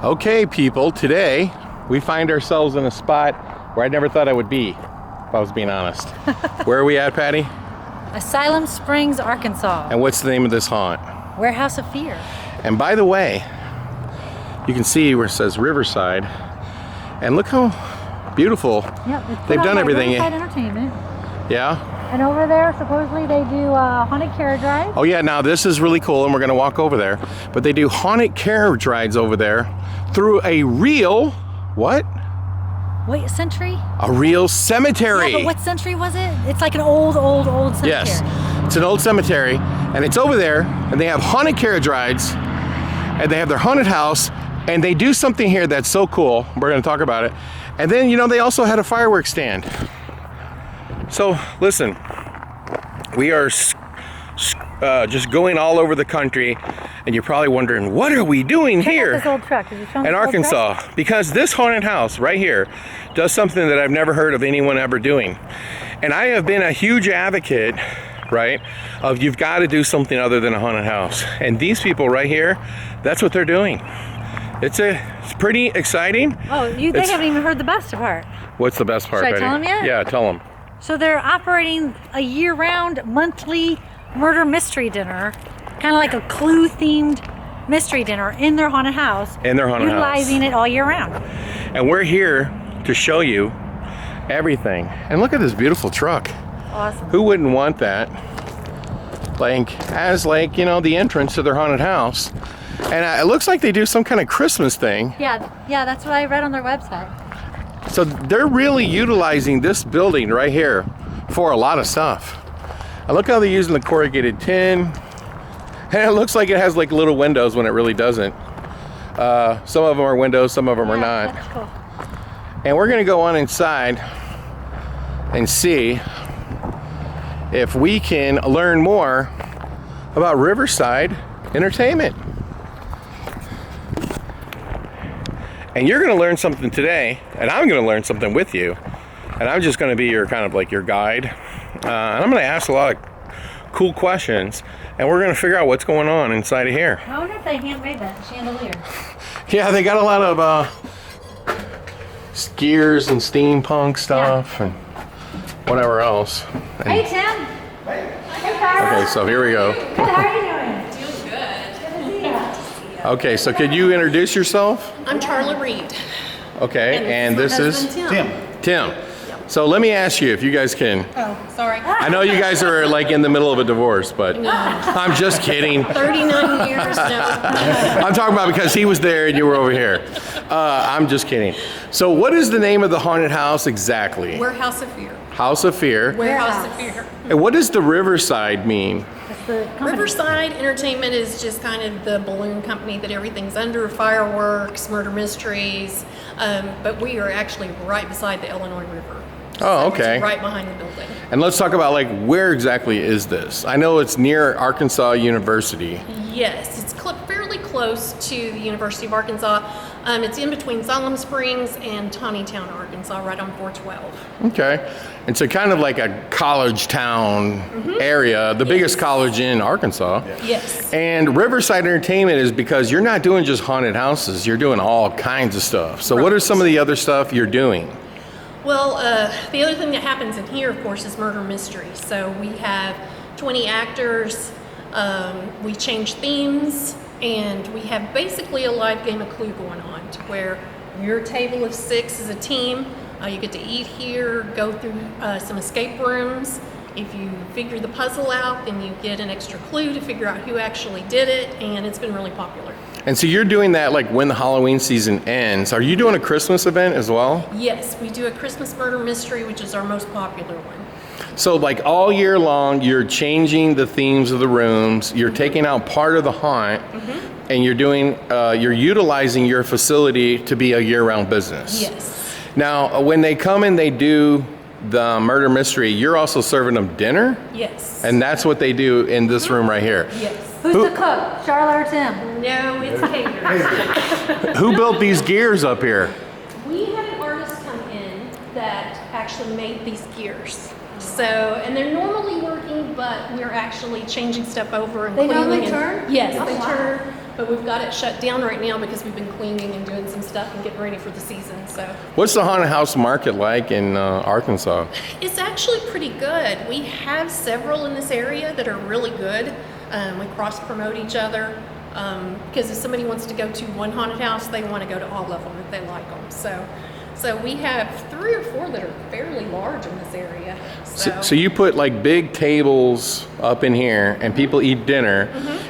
Okay, people, today we find ourselves in a spot where I never thought I would be, if I was being honest. Where are we at, Patty? Asylum Springs, Arkansas. And what's the name of this haunt? Warehouse of Fear. And by the way, you can see where it says Riverside, and look how beautiful. Yep, they've done everything. Riverside Entertainment. Yeah. And over there, supposedly they do haunted carriage rides. Oh yeah, now this is really cool, and we're gonna walk over there. But they do haunted carriage rides over there through a real, what? Wait, century? A real cemetery. Yeah, but what century was it? It's like an old cemetery. Yes, it's an old cemetery, and it's over there, and they have haunted carriage rides, and they have their haunted house, and they do something here that's so cool. We're gonna talk about it. And then, you know, they also had a fireworks stand. So listen, we are just going all over the country, and you're probably wondering, what are we doing here this old truck. in Arkansas? Because this haunted house right here does something that I've never heard of anyone ever doing. And I have been a huge advocate, right, of you've got to do something other than a haunted house. And these people right here, that's what they're doing. It's pretty exciting. Oh, they haven't even heard the best part. What's the best part, Should I Betty? tell them yet? Yeah, tell them. So they're operating a year-round monthly murder mystery dinner, kind of like a Clue-themed mystery dinner in their haunted house. In their haunted house. Utilizing it all year round. And we're here to show you everything. And look at this beautiful truck. Awesome. Who wouldn't want that? As you know, the entrance to their haunted house. And it looks like they do some kind of Christmas thing. Yeah, that's what I read on their website. So they're really utilizing this building right here for a lot of stuff. And look how they're using the corrugated tin. And it looks like it has like little windows when it really doesn't. Some of them are windows, some of them are not. That's cool. And we're gonna go on inside and see if we can learn more about Riverside Entertainment. And you're gonna learn something today, and I'm gonna learn something with you. And I'm just gonna be your kind of like your guide. And I'm gonna ask a lot of cool questions, and we're gonna figure out what's going on inside of here. I wonder if they handmade that chandelier. Yeah, they got a lot of skiers and steampunk stuff and whatever else. And, Hey, Tim. Hey, Tyra. okay, so here we go. Good, how are you doing? Doing good. Good to see you. Okay, so could you introduce yourself? I'm Charlie Reed. Okay, and this is Tim. So let me ask you if you guys can. Oh, sorry. I know you guys are like in the middle of a divorce, but I'm just kidding. 39 years now. I'm talking about because he was there and you were over here. I'm just kidding. So what is the name of the haunted house exactly? Warehouse of Fear. House of Fear. Warehouse of Fear. And what does the Riverside mean? That's the company. Riverside Entertainment is just kind of the balloon company that everything's under, fireworks, murder mysteries, but we are actually right beside the Illinois River. Oh, So okay. it's right behind the building. And let's talk about like where exactly is this? I know it's near Arkansas University. Yes, it's fairly close to the University of Arkansas. It's in between Salem Springs and Town, Arkansas, right on 412. Okay. It's a kind of like a college town area, the biggest college in Arkansas. Yes. And Riverside Entertainment is because you're not doing just haunted houses, you're doing all kinds of stuff. So what are some of the other stuff you're doing? Well, the other thing that happens in here, of course, is murder mystery. So we have 20 actors, we change themes, and we have basically a live game of Clue going on to where your table of 6 is a team. You get to eat here, go through some escape rooms. If you figure the puzzle out, then you get an extra clue to figure out who actually did it, and it's been really popular. And so you're doing that like when the Halloween season ends. Are you doing a Christmas event as well? Yes, we do a Christmas murder mystery, which is our most popular one. So like all year long, you're changing the themes of the rooms, you're taking out part of the haunt, and you're utilizing your facility to be a year-round business. Yes. Now, when they come and they do the murder mystery, you're also serving them dinner? Yes. And that's what they do in this room right here. Yes. Who's the cook, Charlotte or Tim? No, it's catered. Who built these gears up here? We had an artist come in that actually made these gears. So, and they're normally working, but we're actually changing stuff over and They cleaning normally and- turn? Yes, Oh, they wow. turn. But we've got it shut down right now because we've been cleaning and doing some stuff and getting ready for the season. So What's the haunted house market like in Arkansas? it's actually pretty good. We have several in this area that are really good. We cross promote each other because if somebody wants to go to one haunted house, they want to go to all of them if they like them. So we have 3 or 4 that are fairly large in this area. So you put like big tables up in here and people eat dinner,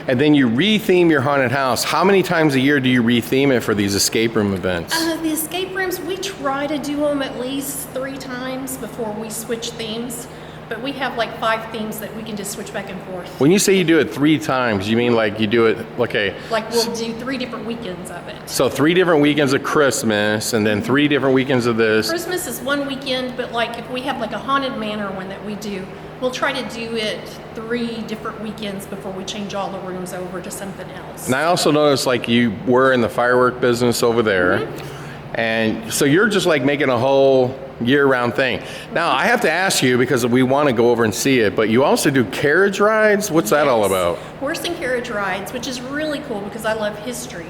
and then you re-theme your haunted house. How many times a year do you re-theme it for these escape room events? The escape rooms, we try to do them at least 3 times before we switch themes. But we have like 5 themes that we can just switch back and forth. When you say you do it 3 times, you mean like you do it, okay. Like we'll do 3 different weekends of it. So 3 different weekends of Christmas and then 3 different weekends of this. Christmas is one weekend, but like if we have like a haunted manor one that we do, we'll try to do it 3 different weekends before we change all the rooms over to something else. And I also noticed like you were in the firework business over there. And so you're just like making a whole year-round thing. Now I have to ask you because we want to go over and see it, but you also do carriage rides? What's that all about? Horse and carriage rides, which is really cool because I love history.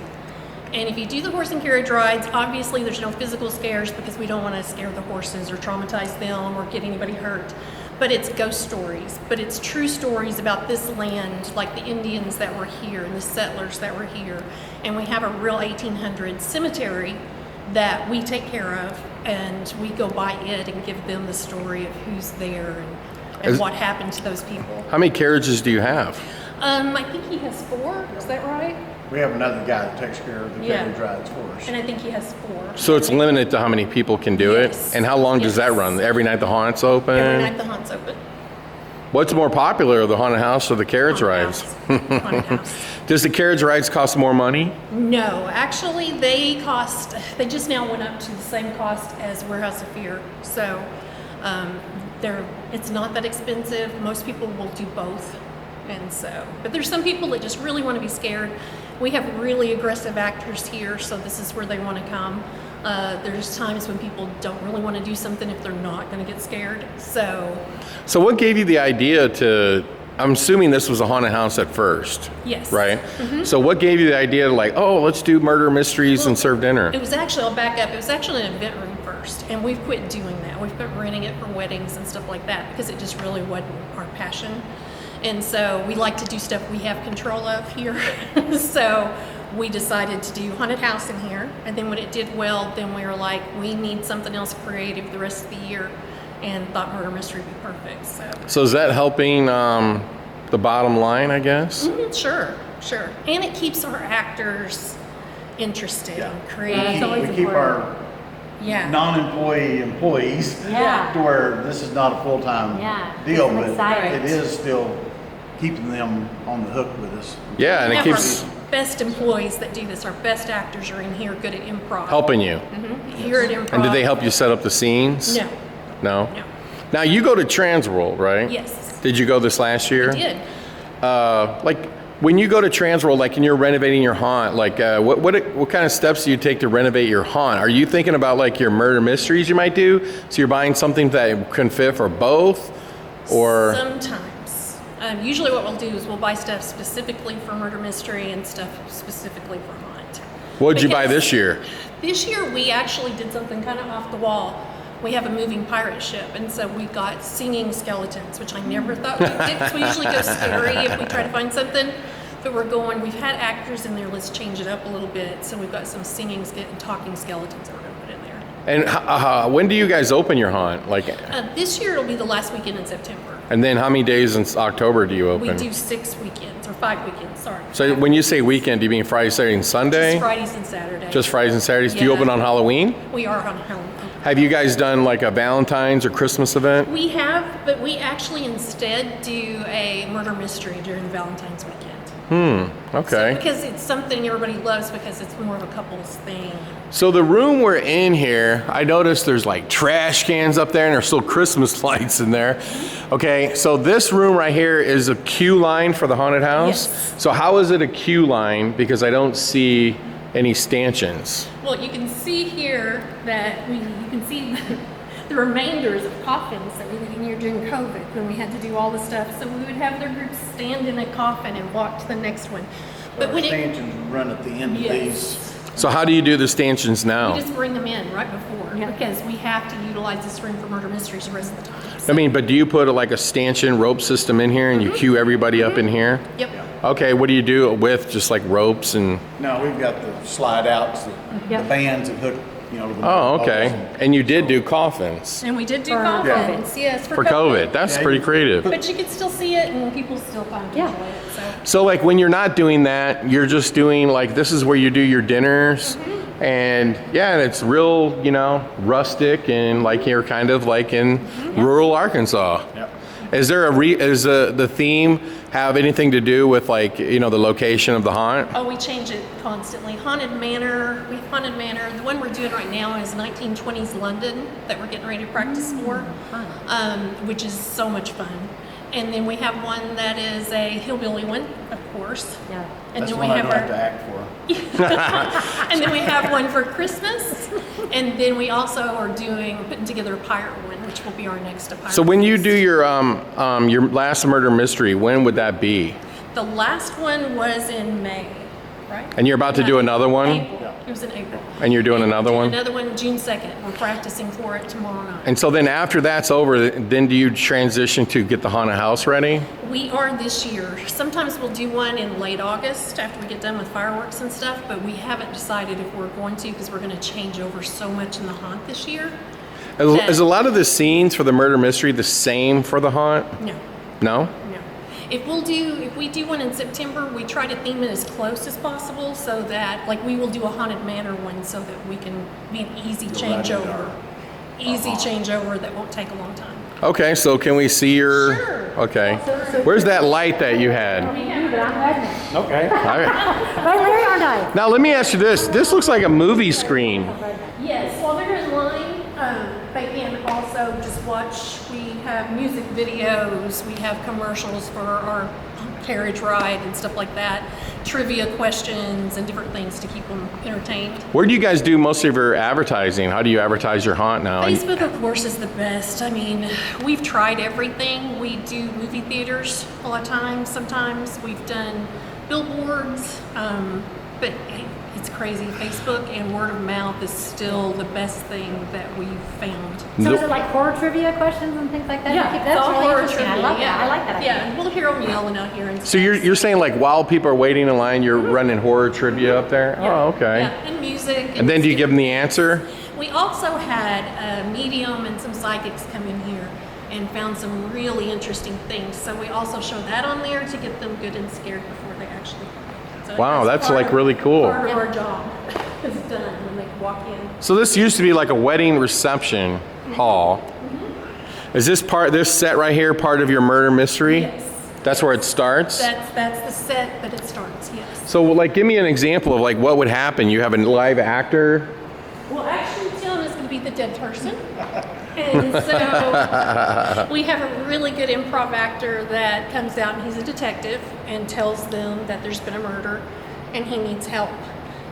And if you do the horse and carriage rides, obviously there's no physical scares because we don't want to scare the horses or traumatize them or get anybody hurt. But it's ghost stories, but it's true stories about this land, like the Indians that were here and the settlers that were here. And we have a real 1800s cemetery that we take care of, and we go by it and give them the story of who's there and what happened to those people. How many carriages do you have? I think he has 4, is that right? We have another guy that takes care of the carriage rides for us. And I think he has 4. So it's limited to how many people can do Yes. it? And how long does that Yes. run? Every night the haunt's open? Every night the haunt's open. What's more popular, the haunted house or the carriage Haunted rides? house. Haunted house. Does the carriage rides cost more money? No, actually they just now went up to the same cost as Warehouse of Fear. So it's not that expensive. Most people will do both. But there's some people that just really want to be scared. We have really aggressive actors here, so this is where they want to come. There's times when people don't really want to do something if they're not going to get scared. So what gave you the idea to, I'm assuming this was a haunted house at first. Yes. Right? So what gave you the idea to like, oh, let's do murder mysteries and serve dinner? It was actually, I'll back up, it was actually an event room first, and we've quit doing that. We've quit renting it for weddings and stuff like that because it just really wasn't our passion. And so we like to do stuff we have control of here. So we decided to do haunted house in here, and then when it did well, then we were like, we need something else creative the rest of the year, and thought murder mystery would be perfect. So is that helping the bottom line, I guess? Sure. And it keeps our actors interested and We creative. keep our Yeah. non-employee employees Yeah. to where this is not a full-time Yeah, deal, keep them but excited. it is still keeping them on the hook with us. Yeah, and We it have keeps our best employees that do this. Our best actors are in here, good at improv. helping you. Here at improv. And did they help you set up the scenes? No. No? No. Now you go to Transworld, right? Yes. Did you go this last year? I did. Like when you go to Transworld, like and you're renovating your haunt, like what kind of steps do you take to renovate your haunt? Are you thinking about like your murder mysteries you might do? So you're buying something that can fit for both, or Sometimes. Usually what we'll do is we'll buy stuff specifically for murder mystery and stuff specifically for haunt. what did you buy Because this year? This year we actually did something kind of off the wall. We have a moving pirate ship, and so we got singing skeletons, which I never thought we'd get, because we usually go scary if we try to find something. But we've had actors in there, let's change it up a little bit. So we've got some singing and talking skeletons that we're going to put in there. And when do you guys open your haunt? Like, This year it'll be the last weekend in September. and then how many days in October do you open? We do 6 weekends, or 5 weekends, sorry. So when you say weekend, do you mean Friday, Saturday, and Sunday? Just Fridays and Saturdays. Just Fridays and Saturdays. Do you Yeah. open on Halloween? We are on Halloween. Have you guys done like a Valentine's or Christmas event? We have, but we actually instead do a murder mystery during the Valentine's weekend. Okay. Because it's something everybody loves because it's more of a couple's thing. So the room we're in here, I noticed there's like trash cans up there and there's still Christmas lights in there. Okay, so this room right here is a queue line for the haunted house. Yes. So how is it a queue line? Because I don't see any stanchions. Well, you can see here that you can see the remainders of coffins that we did in here during COVID when we had to do all the stuff. So we would have their groups stand in a coffin and walk to the next one. But Our when it, stanchions run at the end of yes. these. So how do you do the stanchions We now? just bring them in right before because we have to utilize this room for murder mysteries the rest of the time. I mean, but do you put like a stanchion rope system in here and you queue everybody up in here? Yep. Okay, what do you do it with? Just like ropes and... No, we've got the slide outs, the bands that hook, you know, to the Oh, poles okay. And you did do coffins And we did do For coffins, yes, for COVID. That's Yeah, pretty you- creative. But you can still see it and people still find enjoy it. So So like when you're not doing that, you're just doing like, this is where you do your dinners. And yeah, and it's real, you know, rustic and like you're kind of like in rural Arkansas. Yep. Is there is the theme have anything to do with like, you know, the location of the haunt? oh, we change it constantly. Haunted Manor, we have Haunted Manor. The one we're doing right now is 1920s London that we're getting ready to practice for, which is so much fun. And then we have one that is a hillbilly one, of course. Yeah. And That's then one we I have don't have to our, act for. and then we have one for Christmas. And then we also are putting together a pirate one, which will be our next pirate. So when you feast. do your last murder mystery, when would that be? The last one was in May, right? And you're about to do another one? April. It was in April. And you're doing another one? Another one June 2nd. We're practicing for it tomorrow night. And so then after that's over, then do you transition to get the haunted house ready? We are this year. Sometimes we'll do one in late August after we get done with fireworks and stuff, but we haven't decided if we're going to because we're going to change over so much in the haunt this year. Is a lot of the scenes for the murder mystery the same for the haunt? No, No? no. If we do one in September, we try to theme it as close as possible so that, like, we will do a Haunted Manor one so that we can be an easy changeover. Easy changeover that won't take a long time. Okay, so can we see your... Sure. Okay. Where's that light that you had? Okay. All right. Right, Larry, aren't I? Now let me ask you this. This looks like a movie screen. Yes, while they're in line, they can also just watch. We have music videos, we have commercials for our carriage ride and stuff like that, trivia questions and different things to keep them entertained. Where do you guys do most of your advertising? How do you advertise your haunt now? Facebook, of course, is the best. I mean, we've tried everything. We do movie theaters a lot of times. Sometimes we've done billboards, but it's crazy. Facebook and word of mouth is still the best thing that we've found. So is it like horror trivia questions and things like that? Yeah, That's all really horror interesting. trivia. I love Yeah, that. I like that idea. Yeah, we'll hear them yelling out here and stuff. So you're saying like while people are waiting in line, you're running horror trivia up there? Yeah. Oh, okay. Yeah, and music. And then do you give them the answer? We also had a medium and some psychics come in here and found some really interesting things. So we also show that on there to get them good and scared before they actually come. So Wow, that's part like of- really cool. Part of our job is done when they walk in. So this used to be like a wedding reception hall. Is this set right here part of your murder mystery? Yes. That's where it starts? That's the set that it starts, yes. So like give me an example of like what would happen. You have a live actor. Well, actually, Tim is going to be the dead person. And so we have a really good improv actor that comes out and he's a detective and tells them that there's been a murder and he needs help.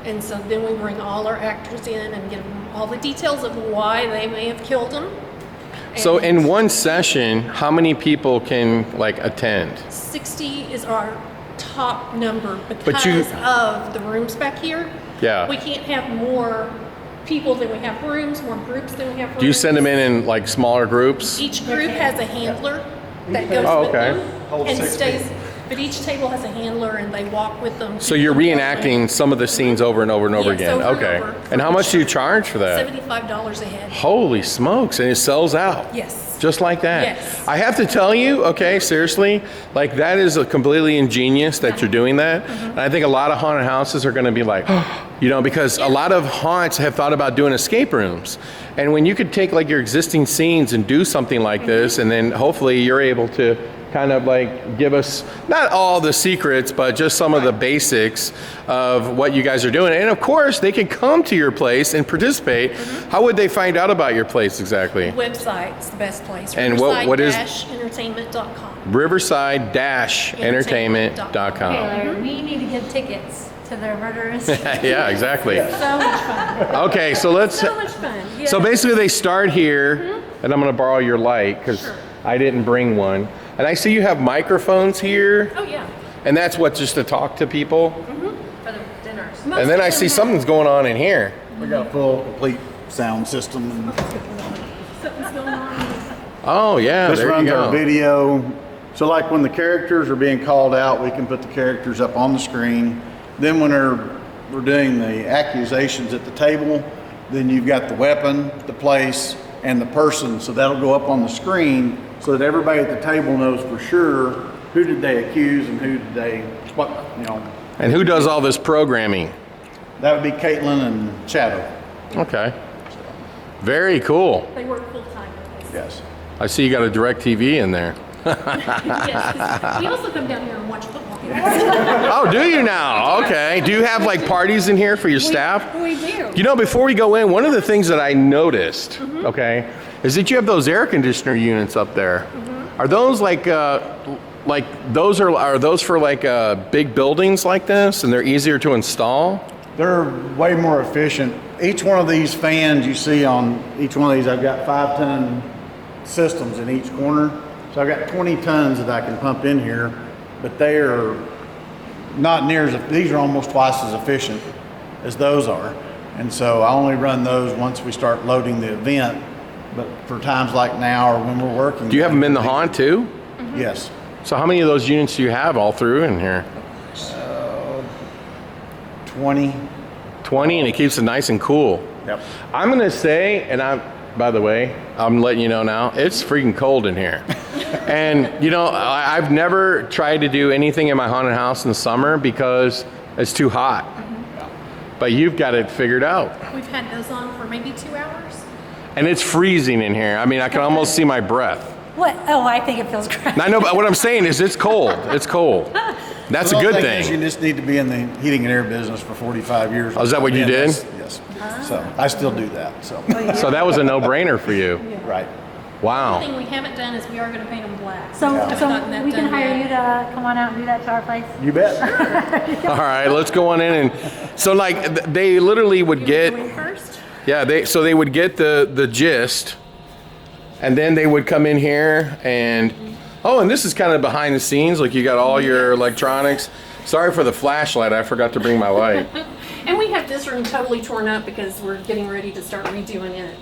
And so then we bring all our actors in and give them all the details of why they may have killed him. So And in one session, how many people can like attend? 60 is our top number But because of the rooms back here. Yeah. We can't have more people than we have rooms, more groups than we have rooms. Do you send them in like smaller groups? Each group has a handler that goes Oh, with okay. them Hold and 60. stays. But each table has a handler and they walk with them. So you're reenacting some of the scenes over and over and over Yes, again. over and Okay. over. And how much do you charge for that? $75 a head. Holy smokes, and it sells out. Yes. Just like that. Yes. I have to tell you, okay, seriously, like that is a completely ingenious that you're doing that. And I think a lot of haunted houses are going to be like, you know, because a lot of haunts have thought about doing escape rooms. And when you could take like your existing scenes and do something like this, and then hopefully you're able to kind of like give us not all the secrets, but just some of the basics of what you guys are doing. And of course, they can come to your place and participate. How would they find out about your place exactly? Website's the best place. And what is- Riverside-entertainment.com. Riverside-entertainment.com. Okay, Larry, we need to give tickets to their murderers. Yeah, exactly. So much fun. Okay, so let's. So much fun. Yeah. So basically, they start here, and I'm going to borrow your light because Sure. I didn't bring one. And I see you have microphones here. Oh, yeah. And that's what, just to talk to people? For the dinners. And then I see something's going on in here. We got a full, complete sound system. And Something's going on. Oh yeah, this there you runs our go. video. So like when the characters are being called out, we can put the characters up on the screen. Then when we're doing the accusations at the table, then you've got the weapon, the place, and the person. So that'll go up on the screen so that everybody at the table knows for sure who did they accuse and who did they, what, you know. And who does all this programming? That would be Caitlin and Shadow. Okay. Very cool. They work full time with us. Yes. I see you got a direct TV in there. Yes, 'cause we also come down here and watch football games. Oh, do you now? Okay. Do you have like parties in here for your staff? We do. You know, before we go in, one of the things that I noticed, Mm-hmm. okay, is that you have those air conditioner units up there. Mm-hmm. Are those like those are those for like big buildings like this, and they're easier to install? They're way more efficient. Each one of these fans you see on each one of these, I've got 5-ton systems in each corner. So I've got 20 tons that I can pump in here, but they are not near as, these are almost twice as efficient as those are. And so I only run those once we start loading the event, but for times like now or when we're working. Do you have them in the haunt too? Yes. So how many of those units do you have all through in here? 20. 20, and it keeps it nice and cool. Yep. I'm gonna say, and by the way, I'm letting you know now, it's freaking cold in here. And you know, I've never tried to do anything in my haunted house in the summer because it's too hot. But you've got it figured out. We've had those on for maybe 2 hours. And it's freezing in here. I mean, I can almost see my breath. What? Oh, I think it feels great. And I know, but what I'm saying is it's cold. It's cold. That's a The good only is thing. You just need to be in the heating and air business for 45 years. Oh, is that what you did? Yes. So I still do that. So So that was a no-brainer for you. right. The Wow. thing we haven't done is we are going to paint them black. So, Haven't gotten that we can done hire yet. you to come on out and do that to our place. You bet. All right, let's go on in and so like they literally would You get go in first? yeah, they would get the gist, and then they would come in here and oh, and this is kind of behind the scenes, like you got all your electronics. Sorry for the flashlight, I forgot to bring my light. And we have this room totally torn up because we're getting ready to start redoing it.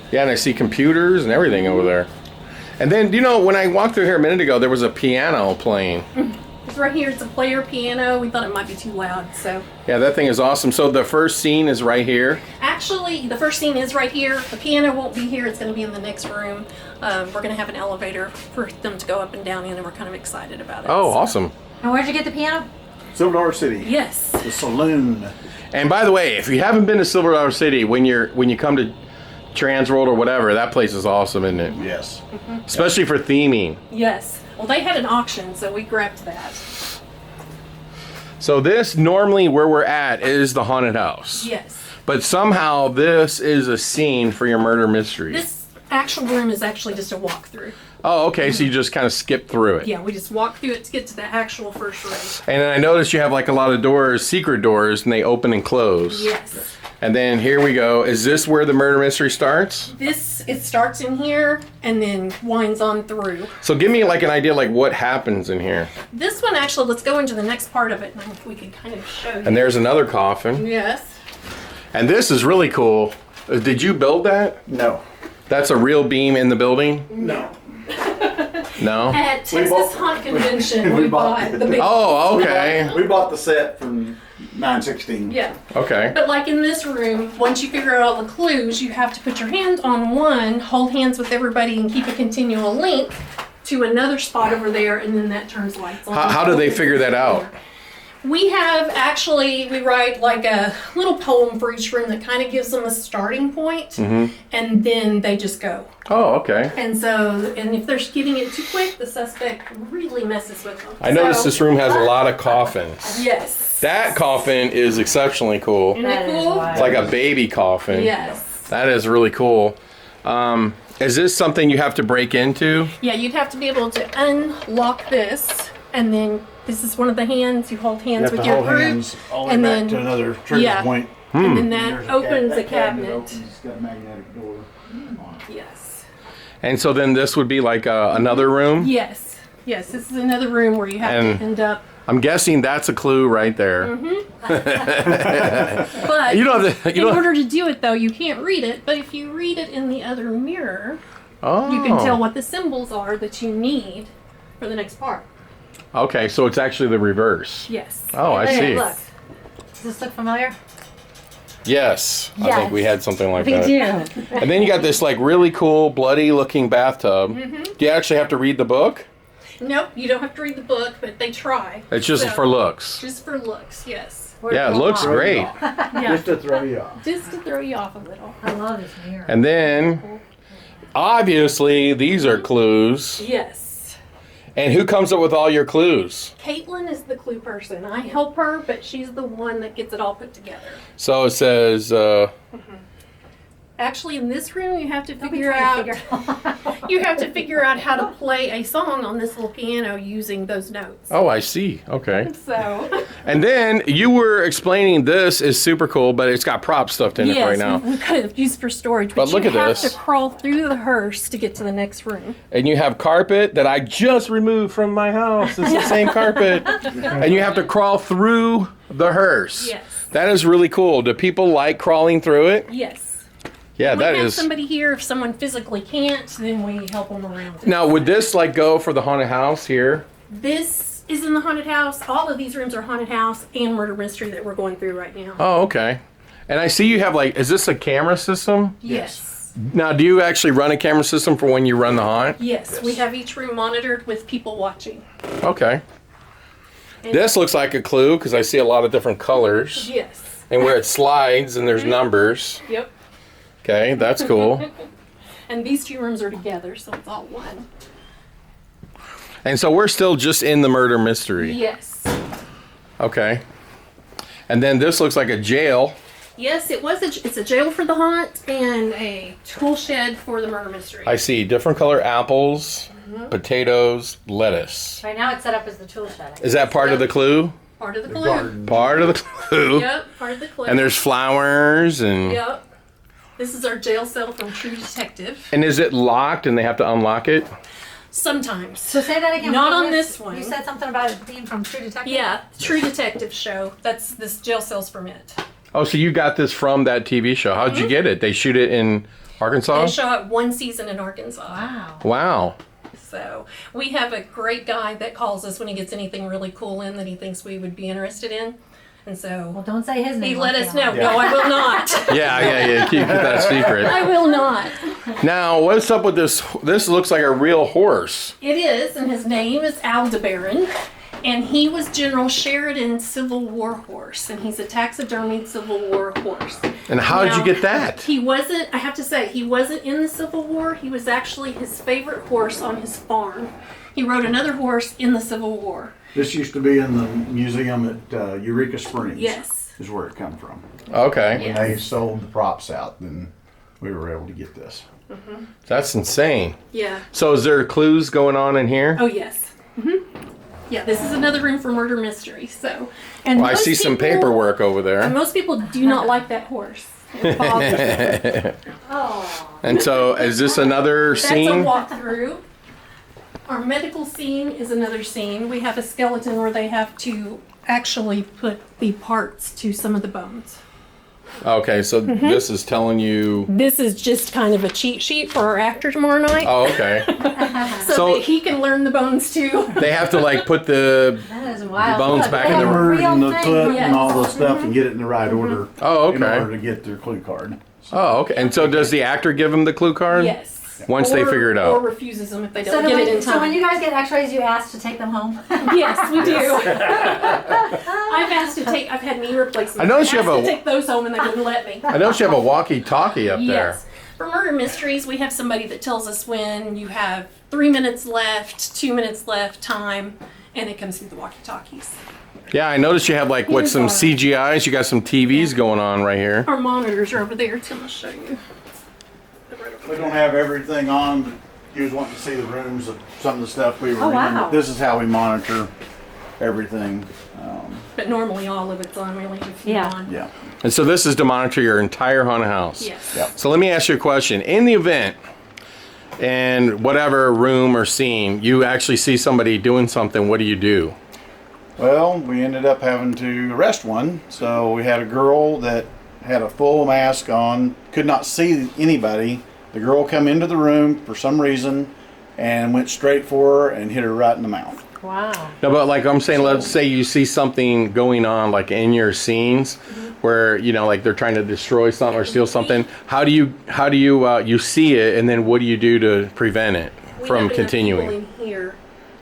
Yeah, and I see computers and everything over there. And then, you know, when I walked through here a minute ago, there was a piano playing. It's right here. It's a player piano. We thought it might be too loud, so. Yeah, that thing is awesome. So the first scene is right here. Actually, the first scene is right here. The piano won't be here. It's going to be in the next room. We're going to have an elevator for them to go up and down in, and we're kind of excited about it. Oh, so. awesome. And where'd you get the piano? Silver Dollar City. Yes. The saloon. And by the way, if you haven't been to Silver Dollar City, when you come to Transworld or whatever, that place is awesome, isn't it? Yes. Especially for theming. Yes. Well, they had an auction, so we grabbed that. So this normally where we're at is the haunted house. Yes. But somehow this is a scene for your murder mystery. This actual room is actually just a walkthrough. Oh, okay. So you just kind of skip through it. Yeah, we just walk through it to get to the actual first room. And then I noticed you have like a lot of doors, secret doors, and they open and close. Yes. And then here we go. Is this where the murder mystery starts? It starts in here and then winds on through. So give me like an idea like what happens in here. This one actually, let's go into the next part of it and if we can kind of show you. And there's another coffin. Yes. And this is really cool. Did you build that? No. That's a real beam in the building? No. No? At Texas bought- Haunt Convention, we bought the big. Oh, okay. We bought the set from 916. Yeah. Okay. But like in this room, once you figure out all the clues, you have to put your hand on one, hold hands with everybody, and keep a continual link to another spot over there, and then that turns lights on. How do they figure that out? We write like a little poem for each room that kind of gives them a starting point, Mm-hmm. and then they just go. Oh, okay. And if they're getting it too quick, the suspect really messes with them. I noticed So- this room has a lot of coffins. Yes. That coffin is exceptionally cool. Isn't it cool? It's like a baby coffin. Yes. That is really cool. Is this something you have to break into? Yeah, you'd have to be able to unlock this, and then this is one of the hands. You hold You hands have with to your hold group, hands all the way and back then to another trigger yeah. point. and then There's that opens a that cabinet. opens. It's got a magnetic door on it. Yes. And so then this would be like another room? Yes. Yes. This is another room where you have And- to end up I'm guessing that's a clue right there. But You don't have to, in order to do it, though, you can't read it. But if you read it in the other mirror, oh. you can tell what the symbols are that you need for the next part. Okay, so it's actually the reverse. Yes. Oh, I There, see. look. Does this look familiar? Yes, I think we had something like We that. do. And then you got this like really cool, bloody looking bathtub. Do you actually have to read the book? Nope, you don't have to read the book, but they try. It's just So, for looks. Just for looks, yes. Yeah, it looks great. Yeah. Just to throw you off. Just to throw you off a little. I love this mirror. And then, obviously, these are clues. Yes. And who comes up with all your clues? Caitlin is the clue person. I help her, but she's the one that gets it all put together. So it says, Actually, in this room, you have to Don't be figure trying out to figure- you have to figure out how to play a song on this little piano using those notes. oh, I see. Okay. So And then you were explaining this is super cool, but it's got prop stuff in it right now. we could have used for storage, But but look you at have this. to crawl through the hearse to get to the next room. And you have carpet that I just removed from my house. It's the same carpet. And you have to crawl through the hearse. Yes. That is really cool. Do people like crawling through it? Yes. Yeah, We that have is. somebody here. If someone physically can't, then we help them around. Now, would this like go for the haunted house here? This is in the haunted house. All of these rooms are haunted house and murder mystery that we're going through right now. Oh, okay. And I see you have like, is this a camera system? Yes. Now, do you actually run a camera system for when you run the haunt? Yes, we have each room monitored with people watching. Okay. And This looks like a clue because I see a lot of different colors. Yes. And where it slides and there's numbers. Yep. Okay, that's cool. And these two rooms are together, so it's all one. And so we're still just in the murder mystery. Yes. Okay. And then this looks like a jail. Yes, it's a jail for the haunt and a tool shed for the murder mystery. I see different color apples, potatoes, lettuce. Right now it's set up as the tool shed. Is that part of the clue? Part of the clue. Garden. Part of the clue. Yep, part of the clue. And there's flowers and Yep. This is our jail cell from True Detective. and is it locked and they have to unlock it? Sometimes. So say that again. Not What on was- this one. You said something about it being from True Detective? Yeah, True Detective show. That's this jail cell's from it. Oh, so you got this from that TV show. How'd you get it? They shoot it in Arkansas? They show up one season in Arkansas. Wow. Wow. So we have a great guy that calls us when he gets anything really cool in that he thinks we would be interested in. And Well, so don't say his name. he let like us that. know. No, I will not. Yeah. Keep that secret. I will not. Now, what's up with this? This looks like a real horse. It is, and his name is Aldebaran. And he was General Sheridan's Civil War horse, and he's a taxidermied Civil War horse. And how did you Now, get that? He wasn't, I have to say, he wasn't in the Civil War. He was actually his favorite horse on his farm. He rode another horse in the Civil War. This used to be in the museum at Eureka Springs. Yes. Is where it come from. Okay. Yeah. When they sold the props out, then we were able to get this. That's insane. Yeah. So is there clues going on in here? Oh, yes. Yeah, this is another room for murder mystery. So, and Well, I most see some people- paperwork over And there. most people do not like that horse. It bothers them. Oh. And so is this another That's a scene? walkthrough. Our medical scene is another scene. We have a skeleton where they have to actually put the parts to some of the bones. Okay, so this is telling you. This is just kind of a cheat sheet for our actor tomorrow night, Oh, okay. so so- that he can learn the bones too. They have to like put the. That is wild. bones Look, back they in the have a Word real and the thing. foot Yes. and all the stuff and get it in the right order. Oh, In okay. order to get their clue card. Oh, okay. And so does the actor give them the clue card? Yes. Once they figure it out. Or refuses them if they So, don't do get it in when, so when time. you guys get x-rays, you ask to take them home? Yes, we do. I've asked to take. I've had knee replacements. I noticed you have asked a- to take those home and they wouldn't let me. I noticed you have a walkie-talkie up there. Yes. For murder mysteries, we have somebody that tells us when you have 3 minutes left, 2 minutes left, time, and it comes through the walkie-talkies. Yeah, I noticed you have like what Here's some our- CGIs. You got some TVs going on right here. Our monitors are over there. Tim will show you. They're right over We there. don't have everything on, but he was wanting to see the rooms of some of the stuff we were Oh, in. wow. This is how we monitor everything. But normally all of it's on. We only have a few Yeah. on. Yeah. And so this is to monitor your entire haunted house. Yes. Yep. So let me ask you a question. In the event, in whatever room or scene, you actually see somebody doing something, what do you do? Well, we ended up having to arrest one. So we had a girl that had a full mask on, could not see anybody. The girl come into the room for some reason and went straight for her and hit her right in the mouth. Wow. No, but like I'm saying, let's say you see something going on like in your scenes where, you know, like they're trying to destroy something or steal something. How do you see it, and then what do you do to prevent it from continuing? We have enough people in here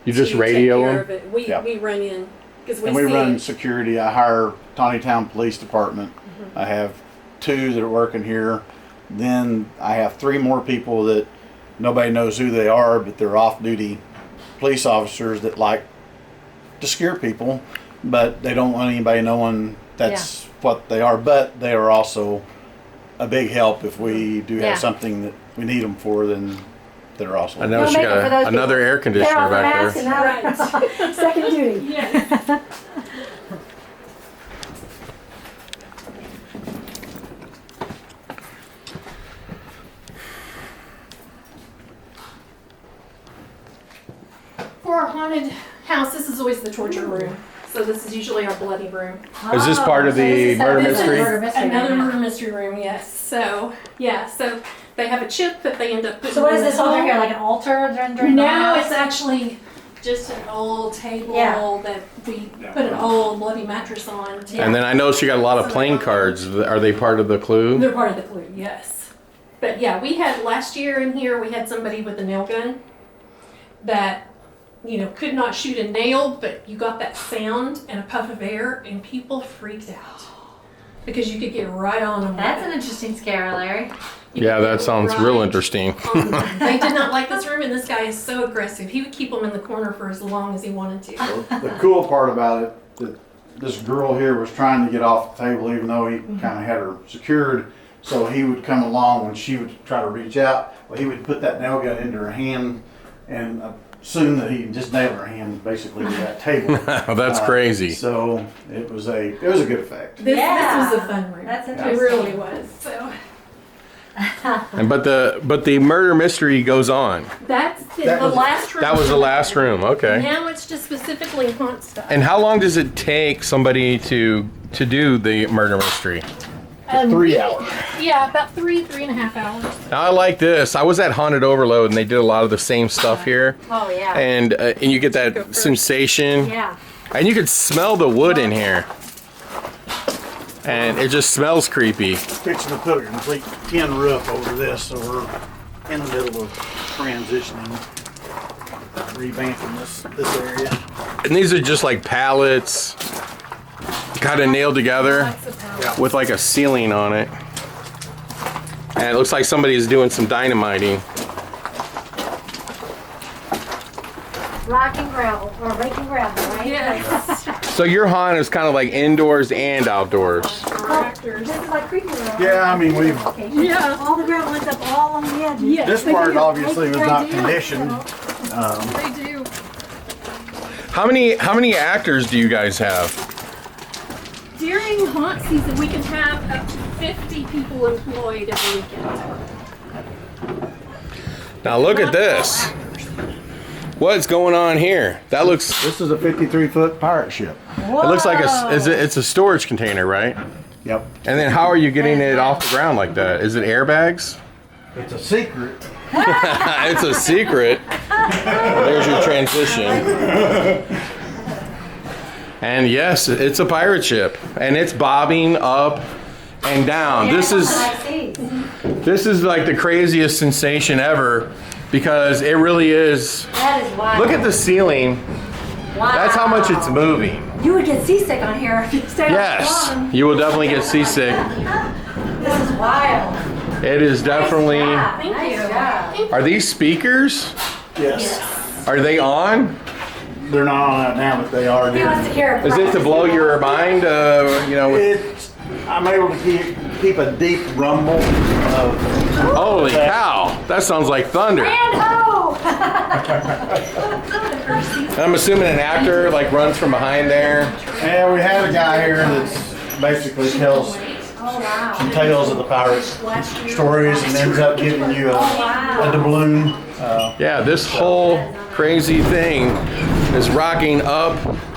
You just to radio take care them? of it. We, Yeah. we run in because we And we see run it. security. I hire Town Police Department. I have 2 that are working here. Then I have 3 more people that nobody knows who they are, but they're off-duty police officers that like to scare people, but they don't want anybody knowing that's what they are. But they are also a big help if we do Yeah. have something that we need them for. Then they're also. I know No she makeup for got those another people. air conditioner back there. Right. Second duty. Yes. For our haunted house, this is always the torture room. So this is usually our bloody room. Is this part of the murder This is mystery? another murder mystery room, yes. So, yeah, so they have a chip that they end up putting So what in is the this over hole. here, like an altar during the No, house? it's actually just an old table Yeah. that we put an old bloody mattress on. And then I noticed you got a lot of playing cards. Are they part of the clue? They're part of the clue, yes. But yeah, we had last year in here, we had somebody with a nail gun that, you know, could not shoot a nail, but you got that sound and a puff of air, and people freaked out because you could get right on them. That's an interesting scare, Larry. Yeah, that sounds real interesting. on them. They did not like this room, and this guy is so aggressive. He would keep them in the corner for as long as he wanted to. The cool part about it, that this girl here was trying to get off the table, even though he kind of had her secured. So he would come along when she would try to reach out. Well, he would put that nail gun into her hand and assume that he just nailed her hand basically to that table. That's crazy. So it was a good effect. This Yeah. was a fun room. That's It interesting. really was. So And but the murder mystery goes on. that's That the was- last room. That was the last room. Okay. Now it's just specifically haunt stuff. And how long does it take somebody to do the murder mystery? 3 hours. Yeah, about 3.5 hours. Now I like this. I was at Haunted Overload and they did a lot of the same stuff here, Oh, yeah. and you get that sensation, Yeah. and you could smell the wood in here, and it just smells creepy. Fixing to put a complete tin roof over this, so we're in the middle of transitioning, revamping this area. And these are just like pallets, kind of nailed together Lots of power. with like a ceiling on it. And it looks like somebody's doing some dynamiting. Rocking gravel, or raking gravel, right? Yes. So your haunt is kind of like indoors and outdoors. Directors. This is like creepy room. Yeah, I mean, we've, Yeah. All the gravel ends up all on the edges. Yes, this they part do. obviously was They not do. conditioned. They do. How many actors do you guys have? During haunt season, we can have up to 50 people employed every weekend. Now look at this. What's going on here? That looks. This is a 53-foot pirate ship. It looks like it's a storage container, right? Yep. And then how are you getting it off the ground like that? Is it airbags? It's a secret. It's a secret. There's your transition. And yes, it's a pirate ship, and it's bobbing up and down. This is like the craziest sensation ever, because it really is. That is wild. Look at the ceiling. Wow. That's how much it's moving. You would get seasick on here if you stayed Yes, on you will definitely get seasick. This is wild. It is definitely. Yeah, Thank nice you. job. Are these speakers? Yes. Are they on? They're not on that now, but they are He wants to here. hear it. Is it to blow your mind? I'm able to keep a deep rumble of. Holy cow! That sounds like thunder. And ho! And I'm assuming an actor like runs from behind there. And we had a guy here that's basically tells Oh, wow. some tales of the pirates stories and ends up giving you a doubloon. Yeah, this whole crazy thing is rocking up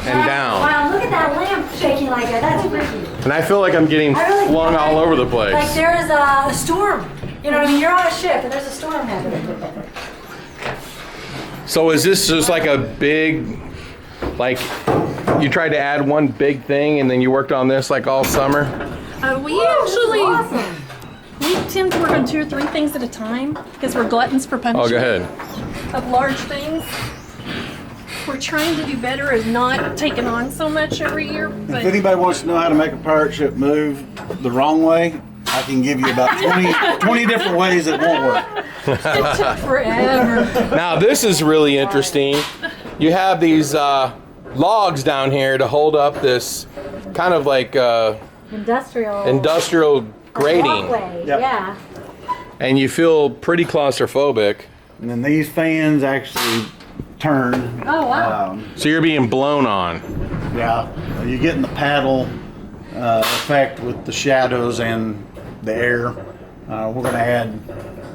and down. Wow, look at that lamp shaking like that. That's freaky. And I feel like I'm getting I really flung feel all like- over the place. Like there's a storm. You know what I mean? You're on a ship and there's a storm happening. So is this just like a big, like, you tried to add one big thing and then you worked on this like all summer? We actually we tend to work on 2 or 3 things at a time because we're gluttons for punishment. Oh, go ahead. Of large things. We're trying to do better at not taking on so much every year. If But anybody wants to know how to make a pirate ship move the wrong way, I can give you about 20 different ways it won't work. it took forever. Now this is really interesting. You have these logs down here to hold up this kind of like industrial grating. Walkway, Yep. yeah. And you feel pretty claustrophobic. And then these fans actually turn. Oh, wow. So you're being blown on. Yeah, you're getting the paddle effect with the shadows and the air. We're going to add,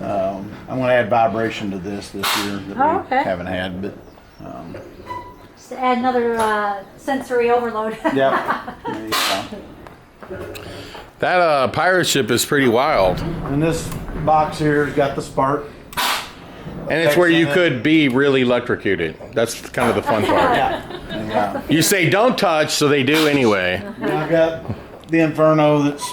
I'm going to add vibration to this year that Oh, we okay. haven't had. But Just to add another sensory overload. yeah, there you go. That pirate ship is pretty wild. And this box here has got the spark. And it's where you could be really electrocuted. That's kind of the fun part. Yeah. You say don't touch, so they do anyway. And I've got the Inferno that's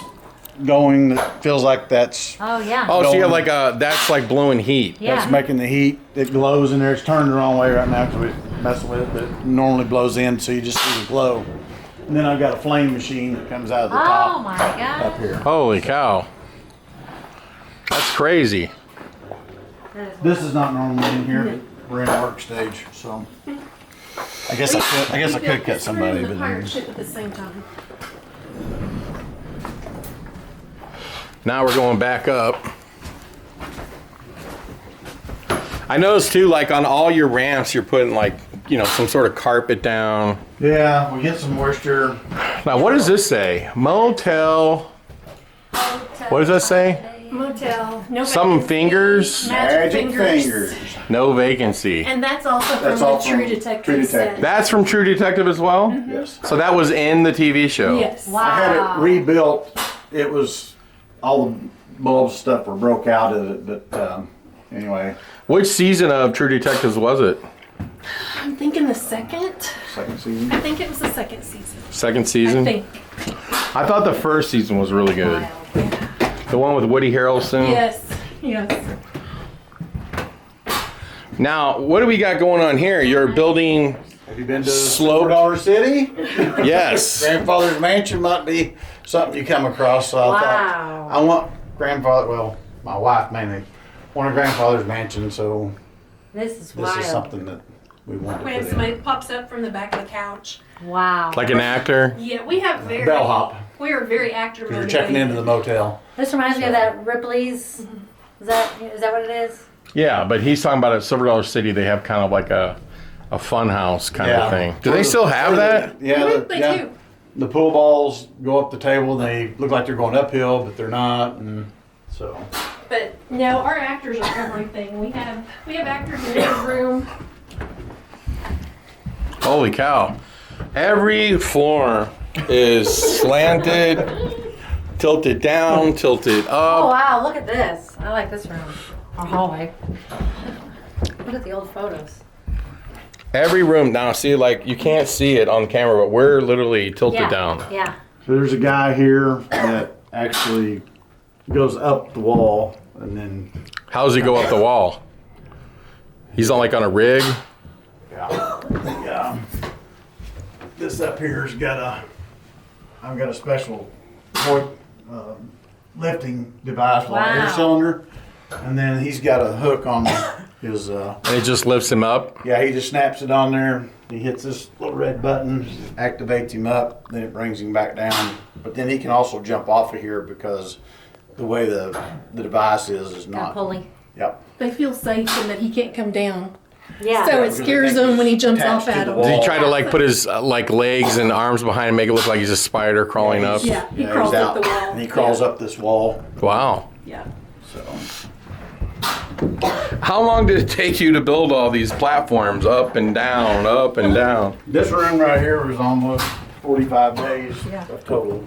going that feels like that's Oh, yeah. Oh, so you have like that's like blowing heat. Yeah. that's making the heat. It glows in there. It's turned the wrong way right now because we're messing with it, but it normally blows in, so you just see the glow. And then I've got a flame machine that comes out of the Oh, top my up God. here. Holy cow. That's crazy. This is not normally in here, but we're in a work stage, so I guess I could cut somebody, the but pirate ship at the same time. Now we're going back up. I noticed too, like on all your ramps, you're putting like, you know, some sort of carpet down. yeah, we get some moisture. Now, what does this say? Motel. What does that say? Motel. No Some vacancy, fingers? Magic fingers. No vacancy. And that's also from That's the all True from Detective True set. Detective. That's from True Detective as well? Yes. So that was in the TV show? Yes. Wow. I had it rebuilt. It was all the bulbs stuff were broke out of it, but anyway, Which season of True Detectives was it? I'm thinking the second. second season. I think it was the second season. Second season? I think. I thought the first season was really good. The one with Woody Harrelson? Yes. Yes. Now, what do we got going on here? You're building, Have you been to Slope. $4 City? yes. Grandfather's Mansion might be something you come across. So I Wow. thought I want grandfather. Well, my wife mainly wanted grandfather's mansion, so This is this wild. is something that we want When to put somebody in. pops up from the back of the couch. Wow. Like an actor? Yeah, we have very Bellhop. We are very actor Because you're checking into the motel. This reminds me of that Ripley's. Is that what it is? Yeah, but he's talking about at Silver Dollar City, they have kind of like a fun house kind of thing. Do they still have that? Yeah, They yeah. do. The pool balls go up the table. They look like they're going uphill, but they're not, and so. But no, our actors are everything. We have actors in every room. Holy cow. Every floor is slanted, tilted down, tilted Oh, up. wow. Look at this. I like this room. Our hallway. Look at the old photos. Every room. Now, see, like, you can't see it on camera, but we're literally tilted Yeah. down. Yeah. So there's a guy here that actually goes up the wall, and then How does he go up the wall? He's on like on a rig. yeah. This up here's I've got a special lifting device with an air Wow. cylinder, and then he's got a hook on his. And it just lifts him up. Yeah, he just snaps it on there. He hits this little red button, activates him up, then it brings him back down. But then he can also jump off of here because the way the device is Got not. pulley. Yep. They feel safe and that he can't come down. Yeah. So it scares them when he jumps off Attached to at the them. wall. Did he try to like put his like legs and arms behind and make it look like he's a spider crawling up? Yeah, he Yeah, crawls he's up out, the wall. and he crawls up this wall. Wow. Yeah. So How long did it take you to build all these platforms up and down, up and down? This room right here was almost 45 days of total.